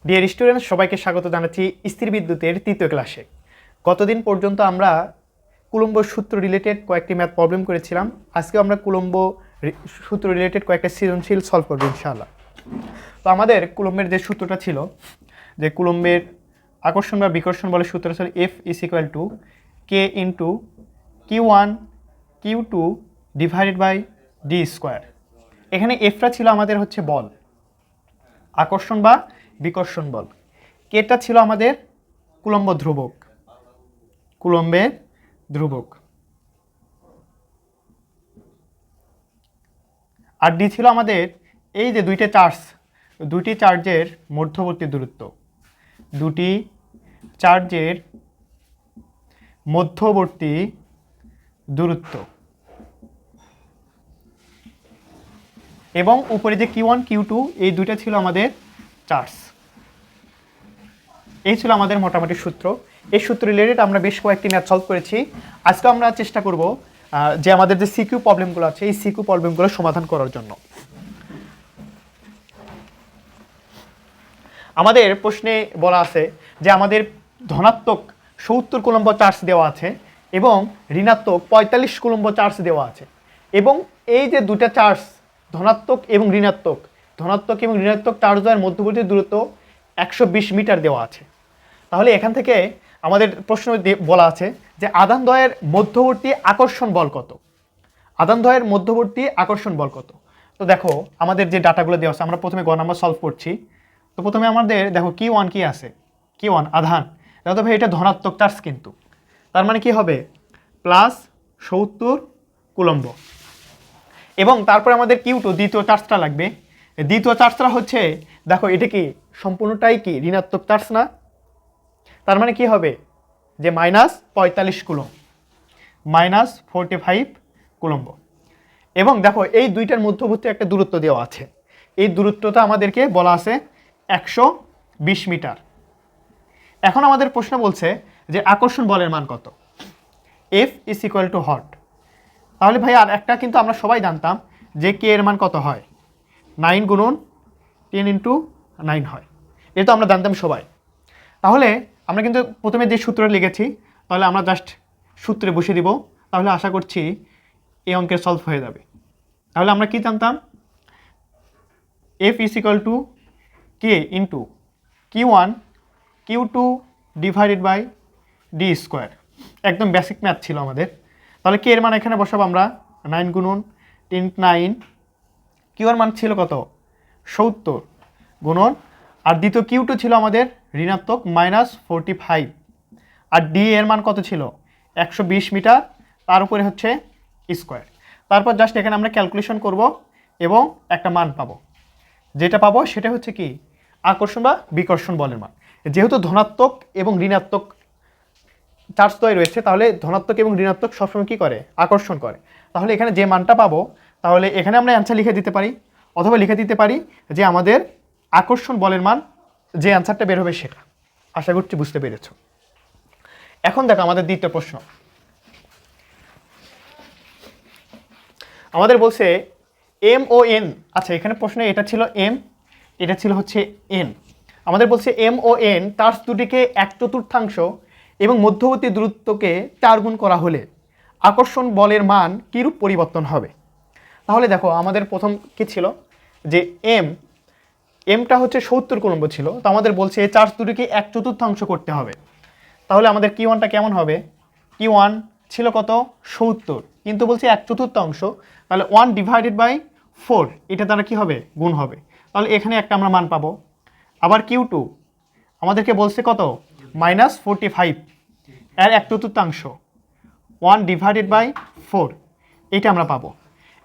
Dear students, সবাইকে স্বাগত জানাচ্ছি স্থিরবিদ্যুতের তৃতীয় ক্লাসে। গতদিন পর্যন্ত আমরা কুলম্ব সূত্র রিলেটেড কয়েকটি ম্যাথ প্রবলেম করেছিলাম। আজকে আমরা কুলম্ব সূত্র রিলেটেড কয়েকটা সৃজনশীল সলভ করবো ইনশাআল্লাহ। তো আমাদের কুলম্বের যে সূত্রটা ছিল, যে কুলম্বের আকর্ষণ বা বিকর্ষণ বলের সূত্র ছিল F is equal to K into Q1 Q2 divided by D square. এখানে এফটা ছিল আমাদের হচ্ছে বল, আকর্ষণ বা বিকর্ষণ বল। কেটা ছিল আমাদের কুলম্ব ধ্রুবক, কুলম্বের ধ্রুবক। আর ডি ছিল আমাদের এই যে দুইটি চার্জের মধ্যবর্তী দূরত্ব, দুটি চার্জের মধ্যবর্তী দূরত্ব, এবং উপরে যে Q1 Q2 এই দুইটা ছিল আমাদের চার্জ। এই ছিল আমাদের মোটামুটি সূত্র। এই সূত্র রিলেটেড আমরা বেশ কয়েকটি ম্যাথ সলভ করেছি। আজকে আমরা চেষ্টা করব যে আমাদের যে সিকিউ প্রবলেমগুলো আছে এই সিকিউ প্রবলেমগুলো সমাধান করার জন্য। আমাদের প্রশ্নে বলা আছে যে আমাদের ধনাত্মক 70 কুলম্ব চার্জ দেওয়া আছে এবং ঋণাত্মক 45 কুলম্ব চার্জ দেওয়া আছে, এবং এই যে দুটা চার্জ ধনাত্মক এবং ঋণাত্মক চার্জের মধ্যবর্তী দূরত্ব 120 মিটার দেওয়া আছে। তাহলে এখান থেকে আমাদের প্রশ্ন বলা আছে যে আধানদ্বয়ের মধ্যবর্তী আকর্ষণ বল কত। আধানদ্বয়ের মধ্যবর্তী আকর্ষণ বল কত? তো দেখো আমাদের যে ডাটাগুলো দেওয়া আছে, আমরা প্রথমে গ নাম্বার সলভ করছি। তো প্রথমে আমাদের দেখো Q1 কি আছে, Q1 আধান, দেখো তো ভাই এটা ধনাত্মক চার্জ, কিন্তু তার মানে কি হবে প্লাস 70 কুলম্ব। এবং তারপরে আমাদের Q2 দ্বিতীয় চার্জটা লাগবে। দ্বিতীয় চার্জটা হচ্ছে দেখো এটা কি সম্পূর্ণটাই কি ঋণাত্মক চার্জ না, তার মানে কি হবে যে মাইনাস 45 কুলম্ব, মাইনাস 45 কুলম্ব। এবং দেখো এই দুইটার মধ্যবর্তী একটা দূরত্ব দেওয়া আছে, এই দূরত্বটা আমাদেরকে বলা আছে 120 মিটার। এখন আমাদের প্রশ্ন বলছে যে আকর্ষণ বলের মান কত, F is equal to hot. তাহলে ভাই আর একটা কিন্তু আমরা সবাই জানতাম যে কে এর মান কত হয়, 9 গুণন 10 ইন্টু 9 হয়, এটা তো আমরা জানতাম সবাই। তাহলে আমরা কিন্তু প্রথমে যে সূত্র লিখেছি, তাহলে আমরা জাস্ট সূত্রে বসিয়ে দিব, তাহলে আশা করছি এই অঙ্কের সলভ হয়ে যাবে। তাহলে আমরা কি জানতাম, F is equal to K into Q1 Q2 divided by D square. একদম বেসিক ম্যাথ ছিল আমাদের। তাহলে কে এর মান এখানে বসাবো আমরা 9 গুণন 10 9, কিউ এর মান ছিল কত 70 গুণন, আর দ্বিতীয় Q2 ছিল আমাদের ঋণাত্মক মাইনাস 45, আর ডি এর মান কত ছিল 120 মিটার, তার উপরে হচ্ছে স্কোয়ার। তারপর জাস্ট এখানে আমরা ক্যালকুলেশন করব এবং একটা মান পাবো, যেটা পাবো সেটা হচ্ছে কি আকর্ষণ বা বিকর্ষণ বলের মান। যেহেতু ধনাত্মক এবং ঋণাত্মক চার্জ তৈরি রয়েছে, তাহলে ধনাত্মক এবং ঋণাত্মক সবসময় কি করে আকর্ষণ করে। তাহলে এখানে যে মানটা পাবো, তাহলে এখানে আমরা অ্যান্সার লিখে দিতে পারি, অথবা লিখে দিতে পারি যে আমাদের আকর্ষণ বলের মান, যে অ্যান্সারটা বের হবে সেটা। আশা করছি বুঝতে পেরেছ। এখন দেখো আমাদের দ্বিতীয় প্রশ্ন। আমাদের বলছে এম ও এন, আচ্ছা এখানে প্রশ্নে এটা ছিল এম, এটা ছিল হচ্ছে এন। আমাদের বলছে এম ও এন চার্জ দুটিকে 1/4 এবং মধ্যবর্তী দূরত্বকে 4 গুণ করা হলে আকর্ষণ বলের মান কিরূপ পরিবর্তন হবে। তাহলে দেখো আমাদের প্রথম কি ছিল যে এমটা হচ্ছে 70 কুলম্ব ছিল, তো আমাদের বলছে এই চার্জ দুটিকে 1/4 করতে হবে। তাহলে আমাদের Q1টা কেমন হবে, Q1 ছিল কত 70, কিন্তু বলছে 1/4, তাহলে 1 ডিভাইডেড বাই 4 এটা দ্বারা কি হবে গুণ হবে। তাহলে এখানে একটা আমরা মান পাবো। আবার Q2 আমাদেরকে বলছে কত মাইনাস 45, এর 1/4, 1 ডিভাইডেড বাই 4 এইটা আমরা পাবো।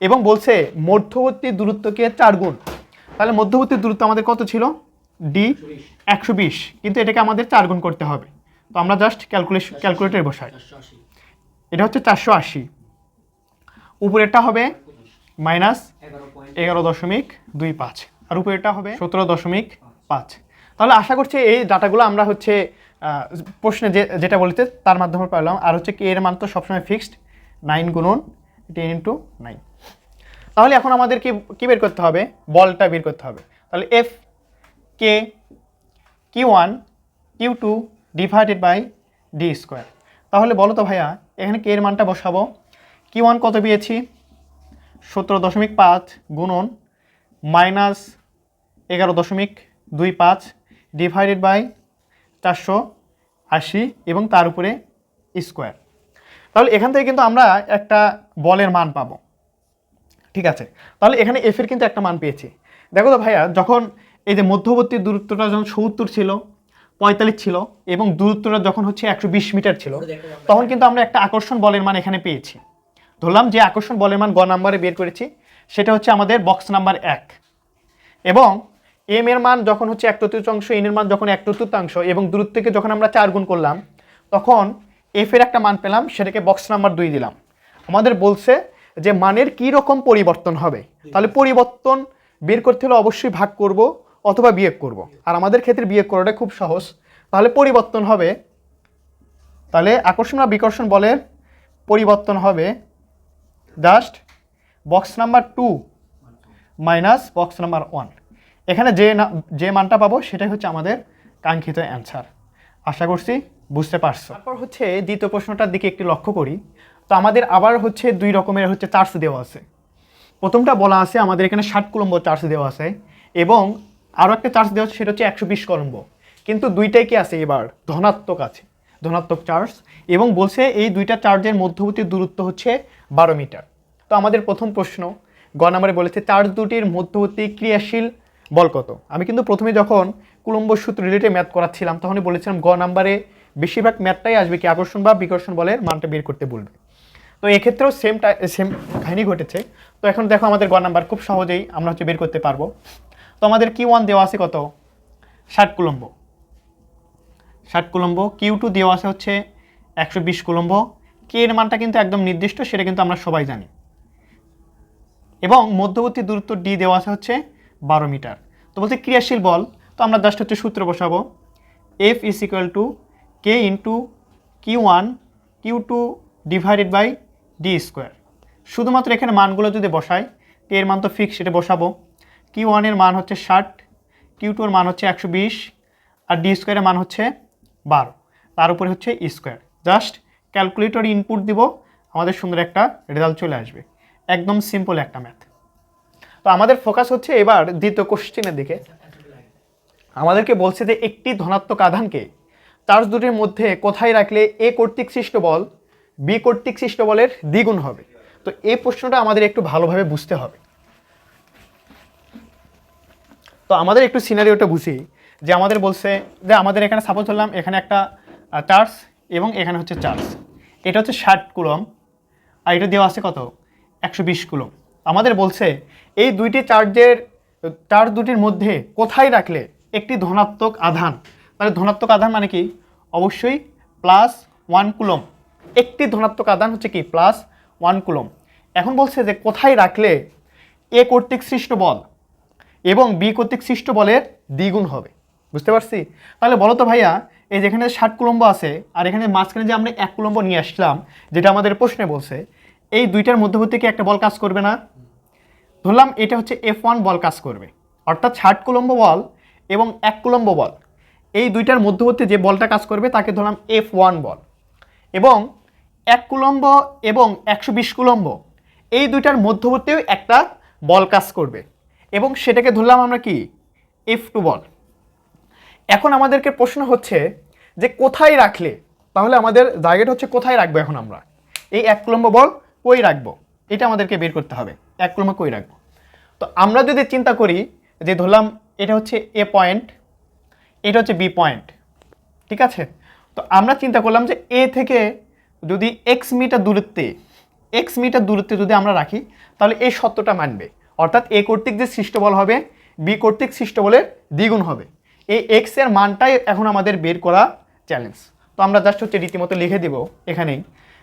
এবং বলছে মধ্যবর্তী দূরত্বকে 4 গুণ, তাহলে মধ্যবর্তী দূরত্ব আমাদের কত ছিল ডি 120, কিন্তু এটাকে আমাদের 4 গুণ করতে হবে। তো আমরা জাস্ট ক্যালকুলেটর বসাই, এটা হচ্ছে 480, উপরেরটা হবে মাইনাস 11.25, আর উপরেরটা হবে 17.5। তাহলে আশা করছি এই ডাটাগুলো আমরা হচ্ছে প্রশ্নে যেটা বলেছে তার মাধ্যমে পাইলাম। আর হচ্ছে কে এর মান তো সবসময় ফিক্সড, 9 গুণন 10 ইন্টু 9। তাহলে এখন আমাদের কি বের করতে হবে, বলটা বের করতে হবে। তাহলে F K Q1 Q2 divided by D square. তাহলে বলো তো ভাইয়া এখানে কে এর মানটা বসাবো। Q1 কত পেয়েছি 17.5 গুণন -11.25 ডিভাইডেড বাই 480 এবং তার উপরে স্কোয়ার। তাহলে এখান থেকে কিন্তু আমরা একটা বলের মান পাবো। ঠিক আছে, তাহলে এখানে এফ এর কিন্তু একটা মান পেয়েছি। দেখো তো ভাইয়া যখন এই যে মধ্যবর্তী দূরত্বটা যখন 70 ছিল, 45 ছিল এবং দূরত্বটা যখন হচ্ছে 120 মিটার ছিল, তখন কিন্তু আমরা একটা আকর্ষণ বলের মান এখানে পেয়েছি। ধরলাম যে আকর্ষণ বলের মান গ নাম্বারে বের করেছি, সেটা হচ্ছে আমাদের বক্স নাম্বার 1। এবং এম এর মান যখন হচ্ছে 1/4, এন এর মান যখন 1/4 এবং দূরত্বকে যখন আমরা 4 গুণ করলাম, তখন এফ এর একটা মান পেলাম, সেটাকে বক্স নাম্বার 2 দিলাম। আমাদের বলছে যে মানের কি রকম পরিবর্তন হবে। তাহলে পরিবর্তন বের করতে হলে অবশ্যই ভাগ করব অথবা বিয়োগ করব, আর আমাদের ক্ষেত্রে বিয়োগ করাটা খুব সহজ। তাহলে পরিবর্তন হবে, তাহলে আকর্ষণ বা বিকর্ষণ বলের পরিবর্তন হবে just box number 2 minus box number 1। এখানে যে মানটা পাবো সেটাই হচ্ছে আমাদের কাঙ্ক্ষিত অ্যান্সার। আশা করছি বুঝতে পারছো। তারপর হচ্ছে দ্বিতীয় প্রশ্নটার দিকে একটু লক্ষ্য করি। তো আমাদের আবার হচ্ছে 2 রকমের হচ্ছে চার্জ দেওয়া আছে। প্রথমটা বলা আছে আমাদের এখানে 60 কুলম্ব চার্জ দেওয়া আছে এবং আরও একটা চার্জ দেওয়া আছে সেটা হচ্ছে 120 কুলম্ব। কিন্তু দুইটাই কি আছে এবার ধনাত্মক আছে, ধনাত্মক চার্জ, এবং বলছে এই দুইটা চার্জের মধ্যবর্তী দূরত্ব হচ্ছে 12 মিটার। তো আমাদের প্রথম প্রশ্ন গ নাম্বারে বলেছে চার্জ দুটির মধ্যবর্তী ক্রিয়াশীল বল কত। আমি কিন্তু প্রথমে যখন কুলম্ব সূত্র রিলেটেড ম্যাথ করাচ্ছিলাম তখনই বলেছিলাম গ নাম্বারে বেশিরভাগ ম্যাথটাই আসবে কি আকর্ষণ বা বিকর্ষণ বলের মানটা বের করতে বলবে। তো এক্ষেত্রেও সেম কাহিনী ঘটেছে। তো এখন দেখো আমাদের গ নাম্বার খুব সহজেই আমরা হচ্ছে বের করতে পারবো। তো আমাদের Q1 দেওয়া আছে কত 60 কুলম্ব, 60 কুলম্ব। Q2 দেওয়া আছে হচ্ছে 120 কুলম্ব। কে এর মানটা কিন্তু একদম নির্দিষ্ট, সেটা কিন্তু আমরা সবাই জানি। এবং মধ্যবর্তী দূরত্ব ডি দেওয়া আছে হচ্ছে 12 মিটার। তো বলতে ক্রিয়াশীল বল, তো আমরা জাস্ট হচ্ছে সূত্র বসাবো F is equal to K into Q1 Q2 divided by D square. শুধুমাত্র এখানে মানগুলো যদি বসাই, কে এর মান তো ফিক্স, সেটা বসাবো। Q1 এর মান হচ্ছে 60, Q2 এর মান হচ্ছে 120 আর ডি স্কোয়ারের মান হচ্ছে 12, তার উপরে হচ্ছে স্কোয়ার। জাস্ট ক্যালকুলেটর ইনপুট দিব, আমাদের সুন্দর একটা রেজাল্ট চলে আসবে। একদম সিম্পল একটা ম্যাথ। তো আমাদের ফোকাস হচ্ছে এবার দ্বিতীয় কোশ্চেনের দিকে। আমাদেরকে বলছে যে একটি ধনাত্মক আধানকে চার্জ দুটির মধ্যে কোথায় রাখলে এ কর্তৃক সৃষ্ট বল বি কর্তৃক সৃষ্ট বলের দ্বিগুণ হবে। তো এই প্রশ্নটা আমাদের একটু ভালোভাবে বুঝতে হবে। তো আমাদের একটু সিনারিওটা বুঝি যে আমাদের বলছে যে আমাদের এখানে সাপোজ ধরলাম এখানে একটা চার্জ এবং এখানে হচ্ছে চার্জ, এটা হচ্ছে 60 কুলম আর এটা দেওয়া আছে কত 120 কুলম। আমাদের বলছে এই দুইটি চার্জ দুটির মধ্যে কোথায় রাখলে একটি ধনাত্মক আধান, তাহলে ধনাত্মক আধান মানে কি অবশ্যই +1 কুলম। একটি ধনাত্মক আধান হচ্ছে কি +1 কুলম। এখন বলছে যে কোথায় রাখলে এ কর্তৃক সৃষ্ট বল এবং বি কর্তৃক সৃষ্ট বলের দ্বিগুণ হবে। বুঝতে পারছি? তাহলে বলো তো ভাইয়া এই যেখানে 60 কুলম্ব আছে আর এখানে মাঝখানে যে আমরা 1 কুলম্ব নিয়ে আসলাম, যেটা আমাদের প্রশ্নে বলছে, এই দুইটার মধ্যবর্তী কি একটা বল কাজ করবে না? ধরলাম এটা হচ্ছে F1 বল কাজ করবে, অর্থাৎ 60 কুলম্ব বল এবং 1 কুলম্ব বল, এই দুইটার মধ্যবর্তী যে বলটা কাজ করবে তাকে ধরলাম F1 বল। এবং 1 কুলম্ব এবং 120 কুলম্ব এই দুইটার মধ্যবর্তীও একটা বল কাজ করবে এবং সেটাকে ধরলাম আমরা কি F2 বল। এখন আমাদেরকে প্রশ্ন হচ্ছে যে কোথায় রাখলে, তাহলে আমাদের জায়গাটা হচ্ছে কোথায় রাখবো। এখন আমরা এই 1 কুলম্ব বল কই রাখবো এটা আমাদেরকে বের করতে হবে। 1 কুলম্ব কই রাখবো, তো আমরা যদি চিন্তা করি যে ধরলাম এটা হচ্ছে এ পয়েন্ট, এটা হচ্ছে বি পয়েন্ট, ঠিক আছে। তো আমরা চিন্তা করলাম যে এ থেকে যদি এক্স মিটার দূরত্বে যদি আমরা রাখি তাহলে এই সত্যটা মানবে, অর্থাৎ এ কর্তৃক যে সৃষ্ট বল হবে বি কর্তৃক সৃষ্ট বলের দ্বিগুণ হবে। এই এক্স এর মানটাই এখন আমাদের বের করা চ্যালেঞ্জ। তো আমরা জাস্ট হচ্ছে রীতিমতো লিখে দেব এখানেই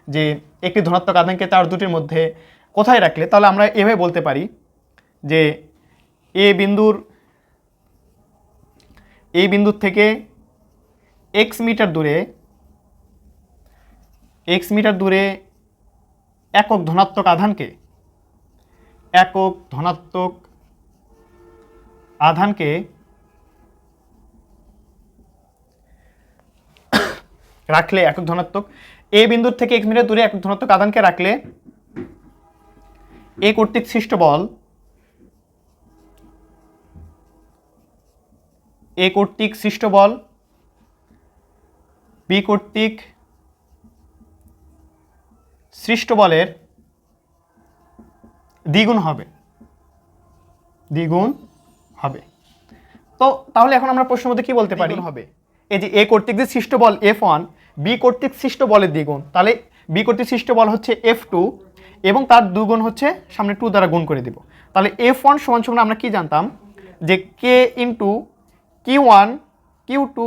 যে একটি ধনাত্মক আধানকে চার্জ দুটির মধ্যে কোথায় রাখলে, তাহলে আমরা এভাবে বলতে পারি যে এই বিন্দুর থেকে এক্স মিটার দূরে একক ধনাত্মক আধানকে রাখলে, একক ধনাত্মক এ বিন্দুর থেকে x মিটার দূরে একক ধনাত্মক আধানকে রাখলে এ কর্তৃক সৃষ্ট বল এ কর্তৃক সৃষ্ট বল বি কর্তৃক সৃষ্ট বলের দ্বিগুণ হবে, দ্বিগুণ হবে। তো তাহলে এখন আমরা প্রশ্নের মধ্যে কি বলতে পারি হবে, এই যে এ কর্তৃক যে সৃষ্ট বল F1 বি কর্তৃক সৃষ্ট বলের দ্বিগুণ, তাহলে বি কর্তৃক সৃষ্ট বল হচ্ছে F2 এবং তার দুগুণ হচ্ছে সামনে 2 দ্বারা গুণ করে দিব। তাহলে F1 সমান সমান আমরা কি জানতাম যে K into Q1 Q2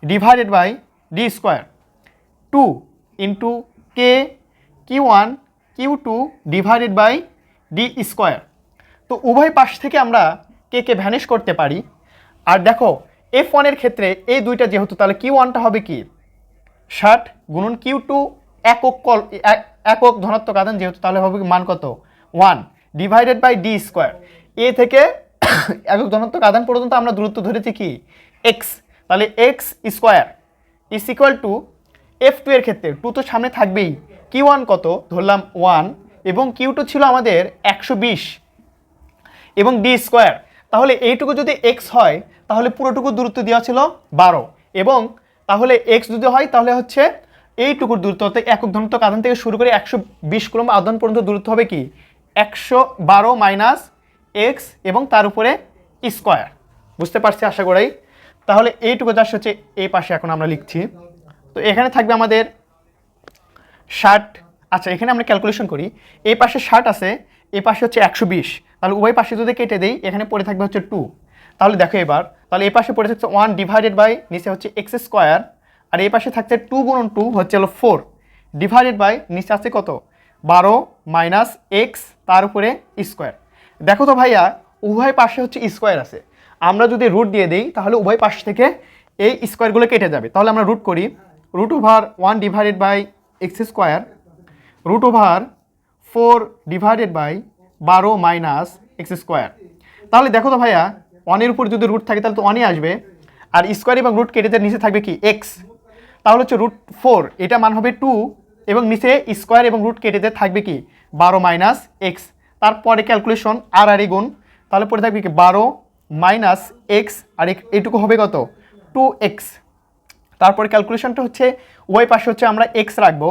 divided by D square, 2 into K Q1 Q2 divided by D square. তো উভয় পাশ থেকে আমরা কে ভ্যানিশ করতে পারি। আর দেখো F1 এর ক্ষেত্রে এই দুইটা যেহেতু, তাহলে Q1টা হবে কি 60 গুণন Q2 একক ধনাত্মক আধান যেহেতু, তাহলে হবে মান কত 1 ডিভাইডেড বাই ডি স্কোয়ার। এ থেকে একক ধনাত্মক আধান পর্যন্ত আমরা দূরত্ব ধরেছি কি x, তাহলে x square is equal two F2 এর ক্ষেত্রে 2 তো সামনে থাকবেই, Q1 কত ধরলাম 1 এবং Q2 ছিল আমাদের 120 এবং ডি স্কোয়ার। তাহলে এইটুকু যদি x হয় তাহলে পুরোটুকু দূরত্ব দেওয়া ছিল 12 এবং তাহলে x যদি হয় তাহলে হচ্ছে এইটুকুর দূরত্ব একক ধনাত্মক আধান থেকে শুরু করে 120 কুলম্ব আধান পর্যন্ত দূরত্ব হবে কি 112 মাইনাস x এবং তার উপরে স্কোয়ার। বুঝতে পারছি আশা করি। তাহলে এইটুকু যা হচ্ছে এই পাশে এখন আমরা লিখছি। তো এখানে থাকবে আমাদের 60, আচ্ছা এখানে আমরা ক্যালকুলেশন করি, এই পাশে 60 আছে, এই পাশে হচ্ছে 120, তাহলে উভয় পাশে যদি কেটে দেই এখানে পড়ে থাকবে হচ্ছে 2। তাহলে দেখো এবার, তাহলে এই পাশে পড়ে থাকছে 1 ডিভাইডেড বাই নিচে হচ্ছে x স্কোয়ার, আর এই পাশে থাকছে 2 গুণন 2 হচ্ছে হলো 4 ডিভাইডেড বাই নিচে আছে কত 12 মাইনাস x তার উপরে স্কোয়ার। দেখো তো ভাইয়া উভয় পাশে হচ্ছে স্কোয়ার আছে, আমরা যদি রুট দিয়ে দিই তাহলে উভয় পাশ থেকে এই স্কোয়ারগুলো কেটে যাবে। তাহলে আমরা রুট করি, root over 1 divided by x square root over 4 divided by 12 minus x square. তাহলে দেখো তো ভাইয়া 1 এর উপর যদি রুট থাকে তাহলে তো 1ই আসবে, আর স্কোয়ার এবং রুট কেটে নিচে থাকবে কি x, তাহলে হচ্ছে রুট 4 এটা মান হবে 2 এবং নিচে স্কোয়ার এবং রুট কেটে থাকবে কি 12 মাইনাস x। তারপরে ক্যালকুলেশন আর গুণ, তাহলে পরে থাকবে কি 12 মাইনাস x আর এইটুকু হবে কত 2x। তারপরে ক্যালকুলেশনটা হচ্ছে ওই পাশে হচ্ছে আমরা x রাখবো,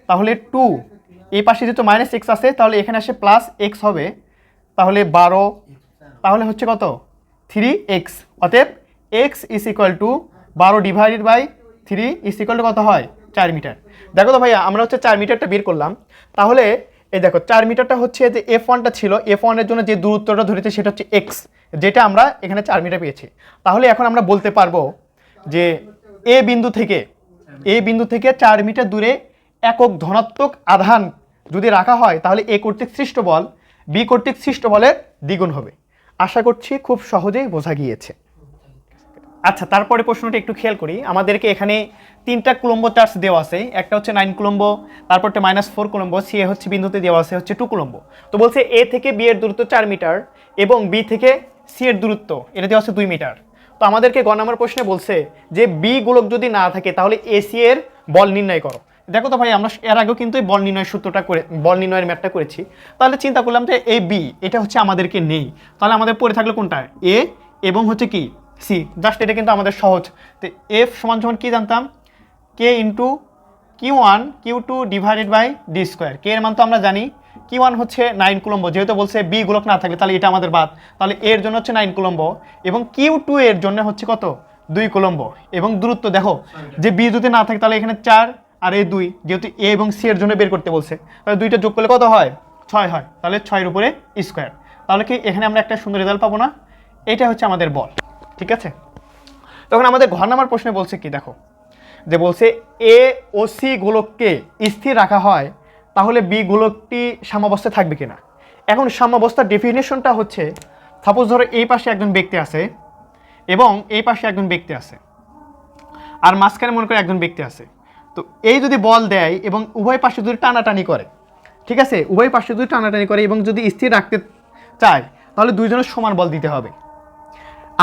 তাহলে 2 এই পাশে যেহেতু মাইনাস x আছে তাহলে এখানে আসে প্লাস x হবে, তাহলে 12 তাহলে হচ্ছে কত 3x। অতএব x is equal to 12 divided by 3 is equal to কত হয় 4 মিটার। দেখো তো ভাইয়া আমরা হচ্ছে 4 মিটারটা বের করলাম। তাহলে এই দেখো 4 মিটারটা হচ্ছে যে F1টা ছিল, F1 এর জন্য যে দূরত্বটা ধরেছে সেটা হচ্ছে x, যেটা আমরা এখানে 4 মিটার পেয়েছি। তাহলে এখন আমরা বলতে পারবো যে এ বিন্দু থেকে 4 মিটার দূরে একক ধনাত্মক আধান যদি রাখা হয় তাহলে এ কর্তৃক সৃষ্ট বল বি কর্তৃক সৃষ্ট বলের দ্বিগুণ হবে। আশা করছি খুব সহজেই বোঝা গিয়েছে। আচ্ছা তারপরে প্রশ্নটা একটু খেয়াল করি, আমাদেরকে এখানে 3টা কুলম্ব চার্জ দেওয়া আছে, একটা হচ্ছে 9 কুলম্ব, তারপরটা -4 কুলম্ব, সি হচ্ছে বিন্দুতে দেওয়া আছে হচ্ছে 2 কুলম্ব। তো বলছে এ থেকে বি এর দূরত্ব 4 মিটার এবং বি থেকে সি এর দূরত্ব এটা দেওয়া আছে 2 মিটার। তো আমাদেরকে গ নম্বর প্রশ্নে বলছে যে বি গোলক যদি না থাকে তাহলে এসি এর বল নির্ণয় করো। দেখো তো ভাই আমরা এর আগেও কিন্তু এই বল নির্ণয়ের সূত্রটা করে বল নির্ণয়ের ম্যাথটা করেছি। তাহলে চিন্তা করলাম যে এই বি এটা হচ্ছে আমাদেরকে নেই, তাহলে আমাদের পড়ে থাকলো কোনটা এ এবং হচ্ছে কি সি, জাস্ট এটা কিন্তু আমাদের সহজ। তো এফ সমান সমান কি জানতাম K into Q1 Q2 divided by D square. K এর মান তো আমরা জানি, Q1 হচ্ছে 9 কুলম্ব, যেহেতু বলছে বি গোলক না থাকলে তাহলে এটা আমাদের বাদ, তাহলে এর জন্য হচ্ছে 9 কুলম্ব এবং Q2 এর জন্য হচ্ছে কত 2 কুলম্ব। এবং দূরত্ব দেখো যে বি যদি না থাকে তাহলে এখানে 4 আর এই 2, যেহেতু এ এবং সি এর জন্য বের করতে বলছে তাহলে দুইটা যোগ করলে কত হয় 6 হয়, তাহলে 6 এর উপরে স্কোয়ার। তাহলে কি এখানে আমরা একটা সুন্দর রেজাল্ট পাবো না? এটা হচ্ছে আমাদের বল, ঠিক আছে। তখন আমাদের ঘর নাম্বার প্রশ্নে বলছে কি দেখো যে বলছে এ ও সি গোলককে স্থির রাখা হয় তাহলে বি গোলকটি সাম্যাবস্থায় থাকবে কিনা। এখন সাম্যাবস্থার ডেফিনেশনটা হচ্ছে সাপোজ ধরো এই পাশে একজন ব্যক্তি আছে এবং এই পাশে একজন ব্যক্তি আছে আর মাঝখানে মনে করে একজন ব্যক্তি আছে। তো এই যদি বল দেয় এবং উভয় পাশে যদি টানাটানি করে, ঠিক আছে, উভয় পাশে যদি টানাটানি করে এবং যদি স্থির রাখতে চায় তাহলে দুইজনের সমান বল দিতে হবে।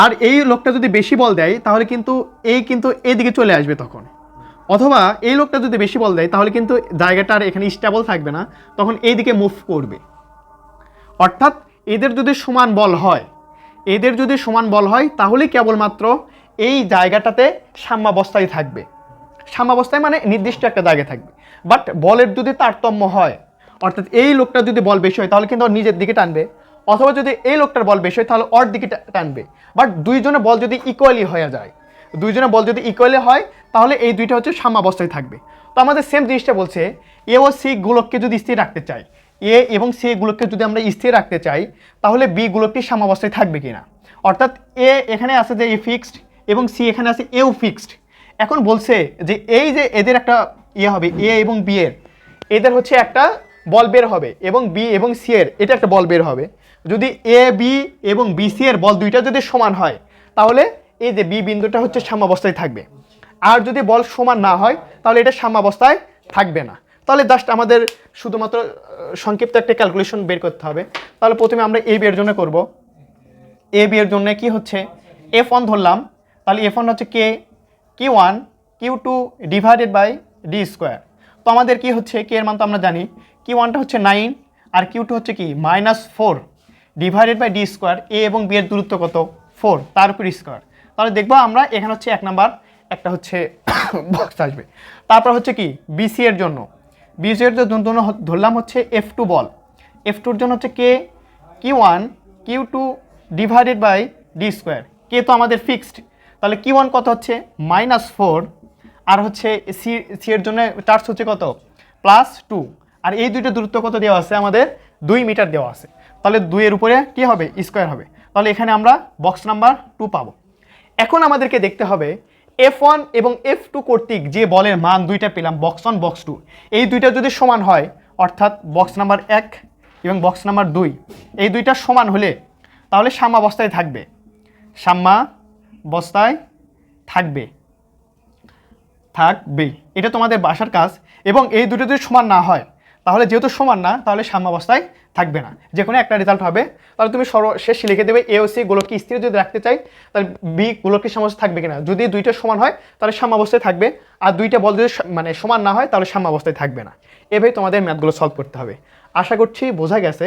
আর এই লোকটা যদি বেশি বল দেয় তাহলে কিন্তু এইদিকে চলে আসবে, অথবা এই লোকটা যদি বেশি বল দেয় তাহলে কিন্তু জায়গাটা আর এখানে স্টেবল থাকবে না, তখন এই দিকে মুভ করবে। অর্থাৎ এদের যদি সমান বল হয়, এদের যদি সমান বল হয় তাহলে কেবলমাত্র এই জায়গাটাতে সাম্যাবস্থায় থাকবে। সাম্যাবস্থায় মানে নির্দিষ্ট একটা জায়গায় থাকবে। বাট বলের যদি তারতম্য হয়, অর্থাৎ এই লোকটা যদি বল বেশি হয় তাহলে কিন্তু ওর নিজের দিকে টানবে, অথবা যদি এই লোকটার বল বেশি হয় তাহলে ওর দিকে টানবে। বাট দুইজনের বল যদি ইকুয়ালি হয়ে যায়, দুইজনের বল যদি ইকুয়ালি হয় তাহলে এই দুইটা হচ্ছে সাম্যাবস্থায় থাকবে। তো আমাদের সেম জিনিসটা বলছে, এ ও সি গোলককে যদি স্থির রাখতে চাই, এ এবং সি গোলককে যদি আমরা স্থির রাখতে চাই তাহলে বি গোলকটি সাম্যাবস্থায় থাকবে কিনা। অর্থাৎ এ এখানে আছে যে এ ফিক্সড এবং সি এখানে আছে এও ফিক্সড। এখন বলছে যে এই যে এদের একটা ইয়ে হবে, এ এবং বি এর এদের হচ্ছে একটা বল বের হবে এবং বি এবং সি এর এটা একটা বল বের হবে। যদি এ বি এবং বি সি এর বল দুইটা যদি সমান হয় তাহলে এই যে বি বিন্দুটা হচ্ছে সাম্যাবস্থায় থাকবে। আর যদি বল সমান না হয় তাহলে এটা সাম্যাবস্থায় থাকবে না। তাহলে জাস্ট আমাদের শুধুমাত্র সংক্ষিপ্ত একটা ক্যালকুলেশন বের করতে হবে। তাহলে প্রথমে আমরা এ বি এর জন্য করব। এ বি এর জন্য কি হচ্ছে, F1 ধরলাম, তাহলে F1 হচ্ছে K Q1 Q2 divided by D square. তো আমাদের কি হচ্ছে, কে এর মান তো আমরা জানি, Q1টা হচ্ছে 9 আর Q2 হচ্ছে কি -4 ডিভাইডেড বাই ডি স্কোয়ার। এ এবং বি এর দূরত্ব কত, 4, তার উপর স্কোয়ার। তাহলে দেখবো আমরা এখানে হচ্ছে 1 নাম্বার একটা হচ্ছে বক্স আসবে। তারপর হচ্ছে কি বিসি এর জন্য, বিসি এর জন্য ধরলাম হচ্ছে F2 বল। F2 এর জন্য হচ্ছে K Q1 Q2 divided by D square. K তো আমাদের ফিক্সড, তাহলে Q1 কত হচ্ছে -4 আর হচ্ছে সি সি এর জন্য চার্জ হচ্ছে কত +2। আর এই দুইটা দূরত্ব কত দেওয়া আছে আমাদের, 2 মিটার দেওয়া আছে। তাহলে 2 এর উপরে কি হবে, স্কোয়ার হবে। তাহলে এখানে আমরা বক্স নাম্বার 2 পাবো। এখন আমাদেরকে দেখতে হবে F1 এবং F2 কর্তৃক যে বলের মান দুইটা পেলাম, বক্স 1 বক্স 2, এই দুইটা যদি সমান হয়, অর্থাৎ বক্স নাম্বার 1 এবং বক্স নাম্বার 2 এই দুইটা সমান হলে তাহলে সাম্যাবস্থায় থাকবে, সাম্যাবস্থায় থাকবে থাকবে এটা তোমাদের বাসার কাজ। এবং এই দুটো যদি সমান না হয় তাহলে যেহেতু সমান না তাহলে সাম্যাবস্থায় থাকবে না, যে কোনো একটা রেজাল্ট হবে। তাহলে তুমি সর্বশেষ লিখে দেবে এ ও সি গোলককে স্থির যদি রাখতে চাই তাহলে বি গোলকের সাম্যাবস্থায় থাকবে কিনা। যদি দুইটা সমান হয় তাহলে সাম্যাবস্থায় থাকবে, আর দুইটা বল যদি মানে সমান না হয় তাহলে সাম্যাবস্থায় থাকবে না। এভাবেই তোমাদের ম্যাথগুলো সলভ করতে হবে। আশা করছি বোঝা গেছে।